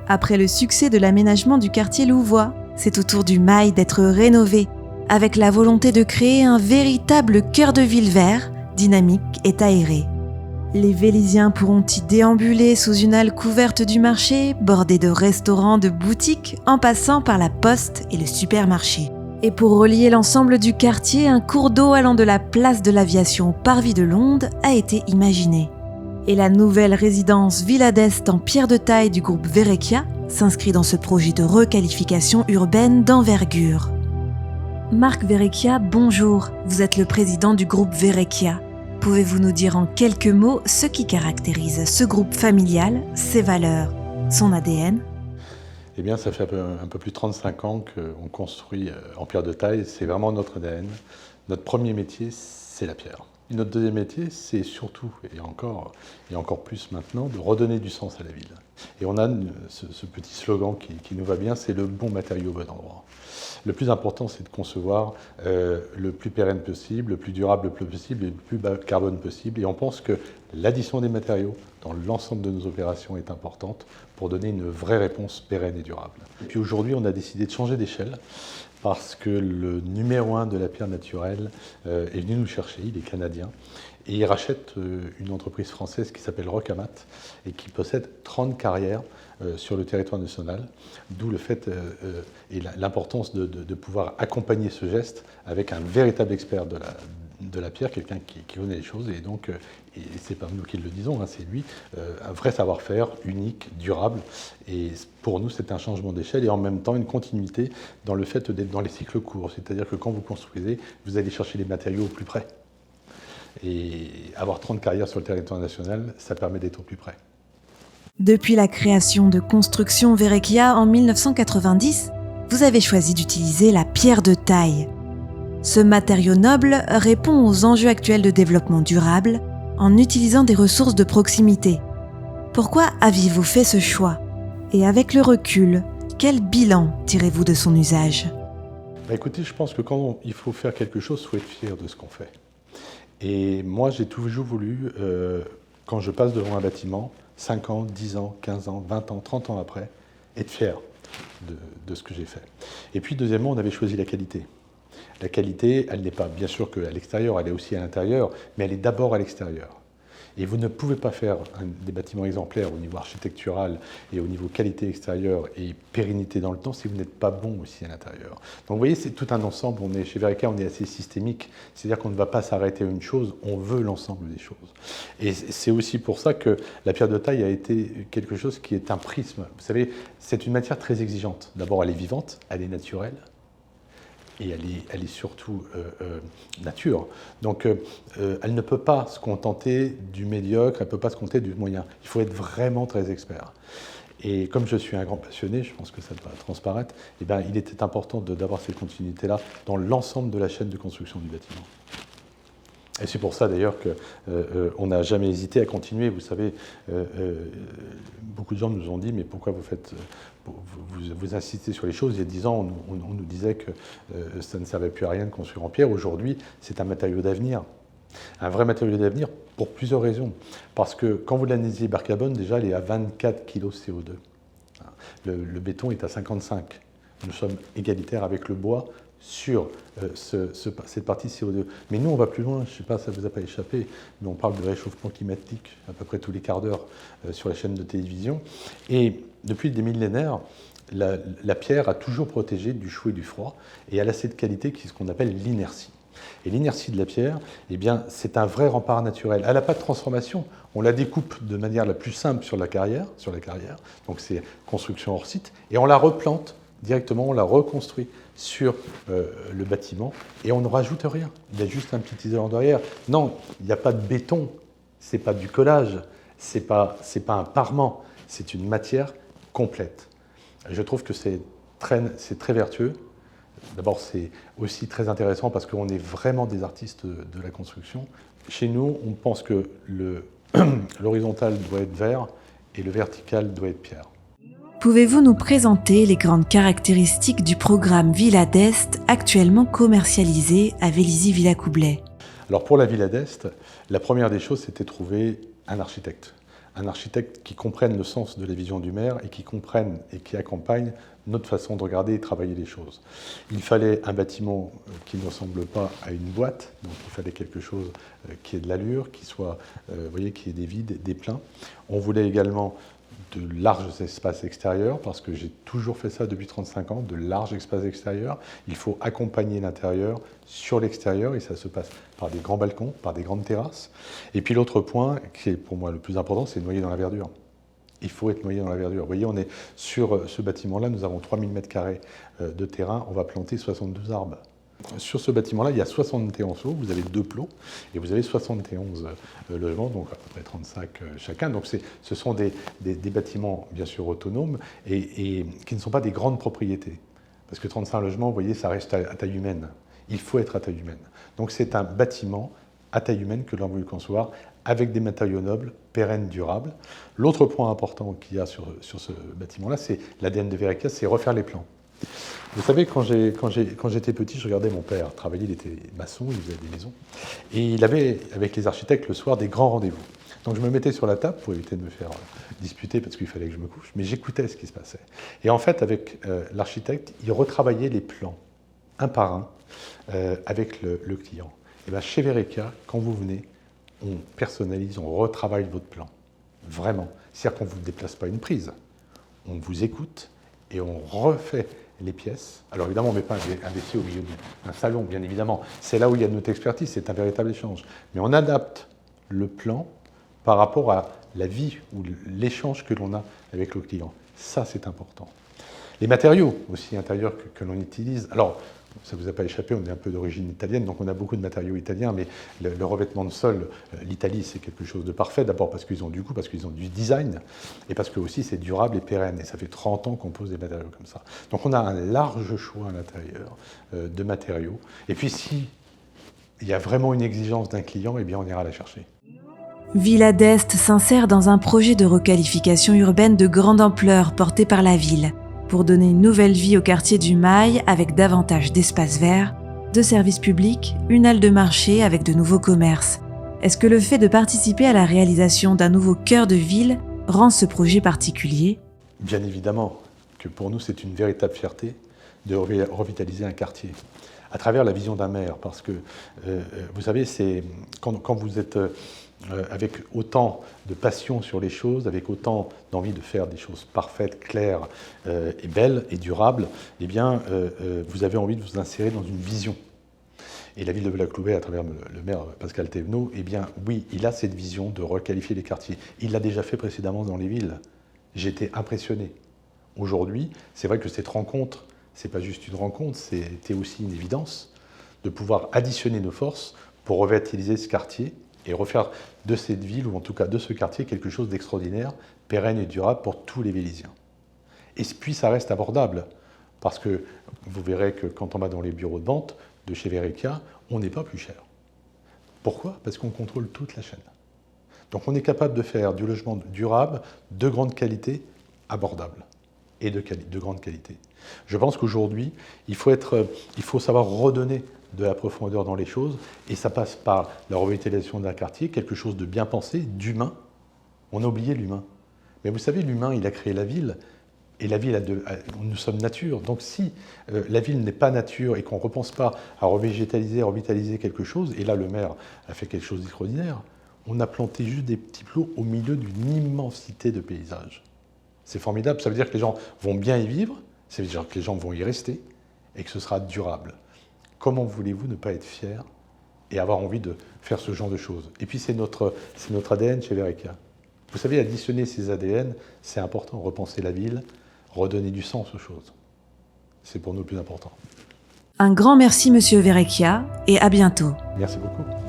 Après le succès de l'aménagement du quartier louvois, c'est au tour du Mail d'être rénové, avec la volonté de créer un véritable cœur de ville vert, dynamique et aéré. Les Vélésiens pourront y déambuler sous une halle couverte du marché, bordée de restaurants, de boutiques, en passant par la poste et le supermarché. Et pour relier l'ensemble du quartier, un cours d'eau allant de la place de l'Aviation au parvis de Londe a été imaginé. Et la nouvelle résidence Villa d'Est en pierre de taille du groupe Verrecchia s'inscrit dans ce projet de requalification urbaine d'envergure. Marc Verrecchia, bonjour. Vous êtes le président du groupe Verrecchia. Pouvez-vous nous dire en quelques mots ce qui caractérise ce groupe familial, ses valeurs, son ADN ? Eh bien, ça fait un peu plus de 35 ans qu'on construit en pierre de taille. C'est vraiment notre ADN. Notre premier métier, c'est la pierre. Et notre deuxième métier, c'est surtout, et encore plus maintenant, de redonner du sens à la ville. Et on a ce petit slogan qui nous va bien, c'est le bon matériau au bon endroit. Le plus important, c'est de concevoir le plus pérenne possible, le plus durable possible et le plus bas carbone possible. Et on pense que l'addition des matériaux dans l'ensemble de nos opérations est importante pour donner une vraie réponse pérenne et durable. Et puis aujourd'hui, on a décidé de changer d'échelle parce que le numéro 1 de la pierre naturelle est venu nous chercher, il est canadien, et il rachète une entreprise française qui s'appelle Rocamat et qui possède 30 carrières sur le territoire national, d'où le fait et l'importance de pouvoir accompagner ce geste avec un véritable expert de la pierre, quelqu'un qui connaît les choses, et donc, et c'est pas nous qui le disons, hein, c'est lui, un vrai savoir-faire unique, durable, et pour nous c'est un changement d'échelle et en même temps une continuité dans le fait d'être dans les cycles courts, c'est-à-dire que quand vous construisez, vous allez chercher les matériaux au plus près. Et avoir 30 carrières sur le territoire national, ça permet d'être au plus près. Depuis la création de Construction Verrecchia en 1990, vous avez choisi d'utiliser la pierre de taille. Ce matériau noble répond aux enjeux actuels de développement durable en utilisant des ressources de proximité. Pourquoi aviez-vous fait ce choix ? Et avec le recul, quel bilan tirez-vous de son usage ? Écoutez, je pense que quand il faut faire quelque chose, il faut être fier de ce qu'on fait. Et moi, j'ai toujours voulu, quand je passe devant un bâtiment, 5 ans, 10 ans, 15 ans, 20 ans, 30 ans après, être fier de ce que j'ai fait. Et puis, deuxièmement, on avait choisi la qualité. La qualité, elle n'est pas bien sûr qu'à l'extérieur, elle est aussi à l'intérieur, mais elle est d'abord à l'extérieur. Et vous ne pouvez pas faire des bâtiments exemplaires au niveau architectural et au niveau qualité extérieure et pérennité dans le temps si vous n'êtes pas bon aussi à l'intérieur. Donc vous voyez, c'est tout un ensemble. Chez Verrecchia, on est assez systémique. C'est-à-dire qu'on ne va pas s'arrêter à une chose, on veut l'ensemble des choses. Et c'est aussi pour ça que la pierre de taille a été quelque chose qui est un prisme. Vous savez, c'est une matière très exigeante. D'abord, elle est vivante, elle est naturelle. Et elle est surtout nature. Donc elle ne peut pas se contenter du médiocre, elle ne peut pas se contenter du moyen. Il faut être vraiment très expert. Et comme je suis un grand passionné, je pense que ça doit transparaître, eh bien, il était important d'avoir cette continuité-là dans l'ensemble de la chaîne de construction du bâtiment. Et c'est pour ça d'ailleurs qu'on n'a jamais hésité à continuer. Vous savez, beaucoup de gens nous ont dit « mais pourquoi vous insistez sur les choses ?» Il y a 10 ans, on nous disait que ça ne servait plus à rien de construire en pierre. Aujourd'hui, c'est un matériau d'avenir. Un vrai matériau d'avenir pour plusieurs raisons. Parce que quand vous l'analysez par carbone, déjà, il est à 24 kg CO2. Le béton est à 55. Nous sommes égalitaires avec le bois sur cette partie CO2. Mais nous, on va plus loin, je ne sais pas, ça ne vous a pas échappé, mais on parle de réchauffement climatique à peu près tous les quarts d'heure sur les chaînes de télévision. Et depuis des millénaires, la pierre a toujours protégé du chaud et du froid, et elle a cette qualité qui est ce qu'on appelle l'inertie. Et l'inertie de la pierre, eh bien, c'est un vrai rempart naturel. Elle n'a pas de transformation. On la découpe de manière la plus simple sur la carrière, donc c'est construction hors site, et on la replante directement, on la reconstruit sur le bâtiment et on ne rajoute rien. Il y a juste un petit isolant derrière. Non, il n'y a pas de béton, ce n'est pas du collage, ce n'est pas un parement, c'est une matière complète. Je trouve que c'est très vertueux. D'abord, c'est aussi très intéressant parce qu'on est vraiment des artistes de la construction. Chez nous, on pense que l'horizontal doit être vert et le vertical doit être pierre. Pouvez-vous nous présenter les grandes caractéristiques du programme Villa d'Est actuellement commercialisé à Vélizy-Villacoublay ? Alors pour la Villa d'Est, la première des choses, c'était trouver un architecte. un architecte qui comprenne le sens de la vision du maire et qui comprenne et qui accompagne notre façon de regarder et travailler les choses. Il fallait un bâtiment qui ne ressemble pas à une boîte, donc il fallait quelque chose qui ait de l'allure, qui soit, vous voyez, qui ait des vides, des pleins. On voulait également de larges espaces extérieurs, parce que j'ai toujours fait ça depuis 35 ans, de larges espaces extérieurs. Il faut accompagner l'intérieur sur l'extérieur, et ça se passe par des grands balcons, par des grandes terrasses. Et puis l'autre point, qui est pour moi le plus important, c'est noyer dans la verdure. Il faut être noyé dans la verdure. Vous voyez, on est sur ce bâtiment-là, nous avons 3000 m² de terrain, on va planter 72 arbres. Sur ce bâtiment-là, il y a 71 lots, vous avez 2 plots, et vous avez 71 logements, donc à peu près 35 chacun. Donc ce sont des bâtiments, bien sûr, autonomes, et qui ne sont pas des grandes propriétés. Parce que 35 logements, vous voyez, ça reste à taille humaine. Il faut être à taille humaine. Donc c'est un bâtiment à taille humaine que l'on veut concevoir, avec des matériaux nobles, pérennes, durables. L'autre point important qu'il y a sur ce bâtiment-là, c'est l'ADN de Verrekia, c'est refaire les plans. Vous savez, quand j'étais petit, je regardais mon père travailler, il était maçon, il faisait des maisons, et il avait, avec les architectes, le soir, des grands rendez-vous. Donc je me mettais sur la table pour éviter de me faire disputer parce qu'il fallait que je me couche, mais j'écoutais ce qui se passait. Et en fait, avec l'architecte, il retravaillait les plans, un par un, avec le client. Et bien, chez Verrekia, quand vous venez, on personnalise, on retravaille votre plan. Vraiment. C'est-à-dire qu'on ne vous déplace pas une prise. On vous écoute et on refait les pièces. Alors évidemment, on ne met pas un WC au milieu d'un salon, bien évidemment. C'est là où il y a notre expertise, c'est un véritable échange. Mais on adapte le plan par rapport à la vie ou l'échange que l'on a avec le client. Ça, c'est important. Les matériaux aussi intérieurs que l'on utilise. Alors, ça ne vous a pas échappé, on est un peu d'origine italienne, donc on a beaucoup de matériaux italiens, mais le revêtement de sol, l'Italie, c'est quelque chose de parfait. D'abord parce qu'ils ont du goût, parce qu'ils ont du design, et parce que aussi c'est durable et pérenne. Et ça fait 30 ans qu'on pose des matériaux comme ça. Donc on a un large choix à l'intérieur de matériaux. Et puis si il y a vraiment une exigence d'un client, eh bien on ira la chercher. Villa d'Est s'insère dans un projet de requalification urbaine de grande ampleur porté par la ville, pour donner une nouvelle vie au quartier du Mail avec davantage d'espaces verts, de services publics, une halle de marché avec de nouveaux commerces. Est-ce que le fait de participer à la réalisation d'un nouveau cœur de ville rend ce projet particulier ? Bien évidemment que pour nous, c'est une véritable fierté de revitaliser un quartier à travers la vision d'un maire. Parce que, vous savez, c'est quand vous êtes avec autant de passion sur les choses, avec autant d'envie de faire des choses parfaites, claires et belles et durables, eh bien, vous avez envie de vous insérer dans une vision. Et la ville de Villaclouvet, à travers le maire Pascal Thévenot, eh bien, oui, il a cette vision de requalifier les quartiers. Il l'a déjà fait précédemment dans les villes. J'étais impressionné. Aujourd'hui, c'est vrai que cette rencontre, c'est pas juste une rencontre, c'était aussi une évidence de pouvoir additionner nos forces pour revitaliser ce quartier et refaire de cette ville, ou en tout cas de ce quartier, quelque chose d'extraordinaire, pérenne et durable pour tous les Vélésiens. Et puis ça reste abordable, parce que vous verrez que quand on va dans les bureaux de vente de chez Verrekia, on n'est pas plus cher. Pourquoi ? Parce qu'on contrôle toute la chaîne. Donc on est capable de faire du logement durable, de grande qualité, abordable, et de grande qualité. Je pense qu'aujourd'hui, il faut savoir redonner de la profondeur dans les choses, et ça passe par la revitalisation d'un quartier, quelque chose de bien pensé, d'humain. On a oublié l'humain. Mais vous savez, l'humain, il a créé la ville, et la ville, nous sommes nature. Donc si la ville n'est pas nature et qu'on ne repense pas à revégétaliser, à revitaliser quelque chose, et là le maire a fait quelque chose d'extraordinaire, on a planté juste des petits plots au milieu d'une immensité de paysages. C'est formidable, ça veut dire que les gens vont bien y vivre, ça veut dire que les gens vont y rester, et que ce sera durable. Comment voulez-vous ne pas être fier et avoir envie de faire ce genre de choses? Et puis c'est notre ADN chez Verrekia. Vous savez, additionner ces ADN, c'est important. Repenser la ville, redonner du sens aux choses. C'est pour nous le plus important. Un grand merci, Monsieur Verrekia, et à bientôt. Merci beaucoup.